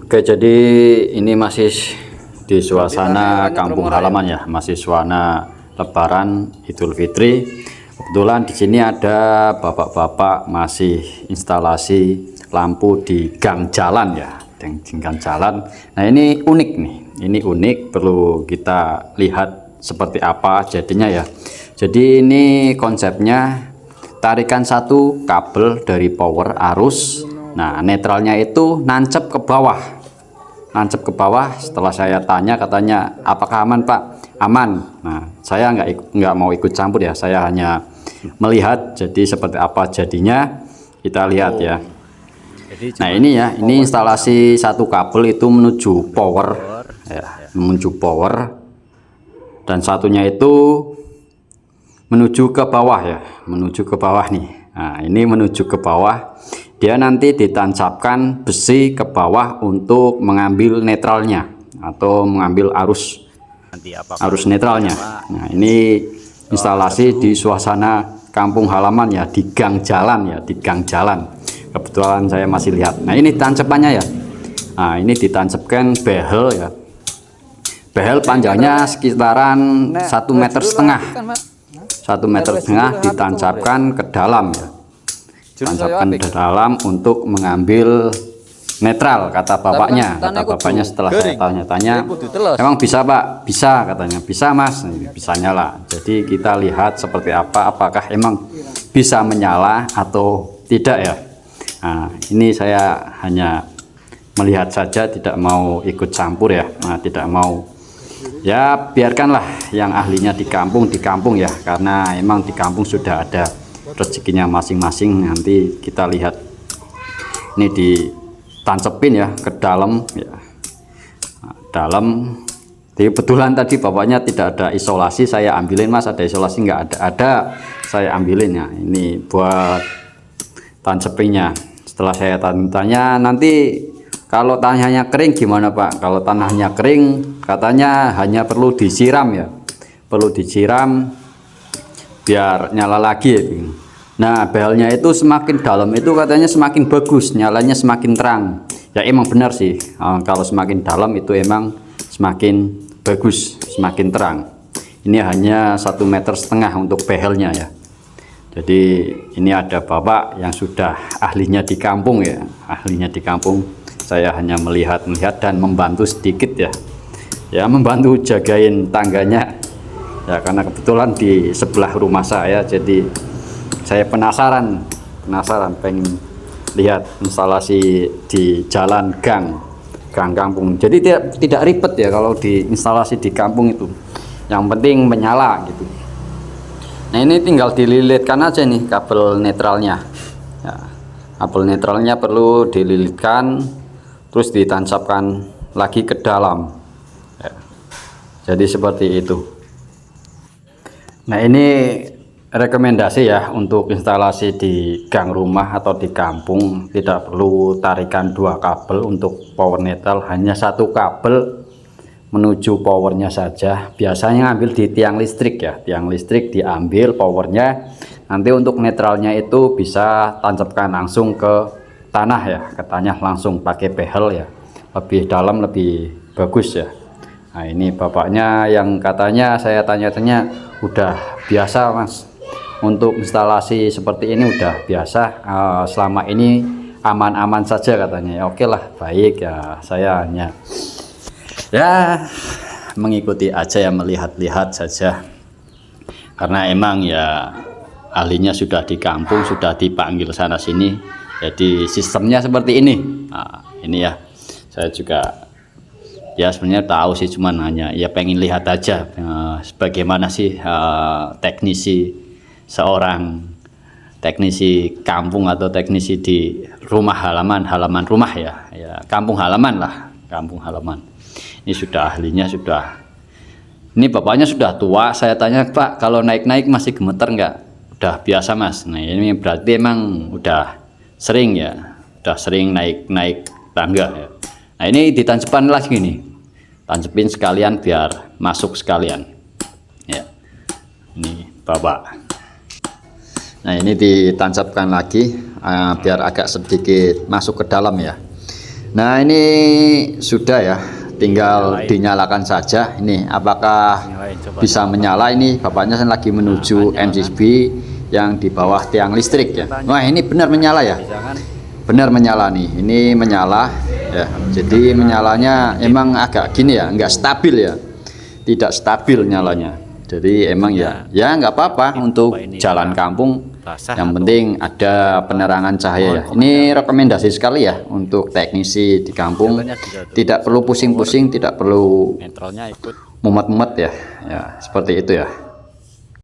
Oke, jadi ini masih di suasana kampung halaman ya, masih suasana Lebaran Idul Fitri. Kebetulan di sini ada bapak-bapak masih instalasi lampu di gang jalan ya, di gang jalan. Nah ini unik nih, ini unik, perlu kita lihat seperti apa jadinya ya. Jadi ini konsepnya tarikan satu kabel dari power arus. Nah netralnya itu nancep ke bawah. Setelah saya tanya, katanya apakah aman Pak? Aman. Nah saya nggak mau ikut campur ya, saya hanya melihat jadi seperti apa jadinya, kita lihat ya. Nah ini ya, ini instalasi satu kabel itu menuju power ya, menuju power, dan satunya itu menuju ke bawah ya, menuju ke bawah nih. Nah ini menuju ke bawah, dia nanti ditancapkan besi ke bawah untuk mengambil netralnya atau mengambil arus netralnya. Nah ini instalasi di suasana kampung halaman ya, di gang jalan ya, di gang jalan. Kebetulan saya masih lihat. Nah ini tancapannya ya. Nah ini ditancapkan behel ya, behel panjangnya sekitaran 1,5 meter, 1,5 meter ditancapkan ke dalam ya, tancapkan ke dalam untuk mengambil netral, kata bapaknya. Setelah saya tanya-tanya, emang bisa Pak? Bisa, katanya bisa Mas. Bisa nyala. Jadi kita lihat seperti apa, apakah emang bisa menyala atau tidak ya. Nah ini saya hanya melihat saja, tidak mau ikut campur ya. Nah tidak mau ya, biarkanlah yang ahlinya di kampung ya, karena emang di kampung sudah ada rezekinya masing-masing. Nanti kita lihat ini ditancepin ya ke dalam ya, dalam. Jadi kebetulan tadi bapaknya tidak ada isolasi, saya ambilin Mas. Ada isolasi nggak? Ada, saya ambilin ya. Ini buat tancepinnya. Setelah saya tanya, nanti kalau tanahnya kering gimana Pak? Kalau tanahnya kering, katanya hanya perlu disiram ya, perlu disiram biar nyala lagi. Nah belnya itu semakin dalam itu katanya semakin bagus, nyalanya semakin terang. Ya emang benar sih, kalau semakin dalam itu emang semakin bagus, semakin terang. Ini hanya 1,5 meter untuk behelnya ya. Jadi ini ada bapak yang sudah ahlinya di kampung ya, ahlinya di kampung. Saya hanya melihat dan membantu sedikit ya, ya membantu jagain tangganya ya, karena kebetulan di sebelah rumah saya. Jadi saya penasaran pengen lihat instalasi di jalan gang kampung. Jadi tidak ribet ya kalau di instalasi di kampung itu, yang penting menyala gitu. Nah ini tinggal dililitkan aja nih kabel netralnya ya, kabel netralnya perlu dililitkan, terus ditancapkan lagi ke dalam ya. Jadi seperti itu. Nah ini rekomendasi ya untuk instalasi di gang rumah atau di kampung, tidak perlu tarikan 2 kabel untuk power netral, hanya 1 kabel menuju powernya saja. Biasanya ngambil di tiang listrik ya, tiang listrik diambil powernya, nanti untuk netralnya itu bisa tancapkan langsung ke tanah ya, katanya langsung pakai behel ya, lebih dalam lebih bagus ya. Nah ini bapaknya yang katanya saya tanya-tanya udah biasa Mas untuk instalasi seperti ini, udah biasa, selama ini aman-aman saja katanya. Ya oke lah, baik ya, saya hanya ya mengikuti aja ya, melihat-lihat saja, karena emang ya ahlinya sudah di kampung, sudah dipanggil sana sini, jadi sistemnya seperti ini. Nah ini ya, saya juga ya sebenarnya tahu sih, cuman hanya ya pengen lihat aja bagaimana sih teknisi kampung atau teknisi di halaman rumah ya, kampung halaman lah, kampung halaman. Ini sudah ahlinya, ini bapaknya sudah tua. Saya tanya Pak, kalau naik-naik masih gemeter nggak? Udah biasa Mas. Nah ini berarti emang udah sering ya, udah sering naik tangga ya. Nah ini ditancapkan lagi nih, tancepin sekalian biar masuk sekalian ya. Ini bapak. Nah ini ditancapkan lagi biar agak sedikit masuk ke dalam ya. Nah ini sudah ya, tinggal dinyalakan saja. Ini apakah bisa menyala? Ini bapaknya lagi menuju MCB yang di bawah tiang listrik ya. Wah ini benar menyala ya, benar menyala nih, ini menyala ya. Jadi menyalanya emang agak gini ya, nggak stabil ya, tidak stabil nyalanya. Jadi emang ya nggak apa-apa untuk jalan kampung, yang penting ada penerangan cahaya ya. Ini rekomendasi sekali ya untuk teknisi di kampung, tidak perlu pusing-pusing, tidak perlu mumet-mumet ya, seperti itu ya.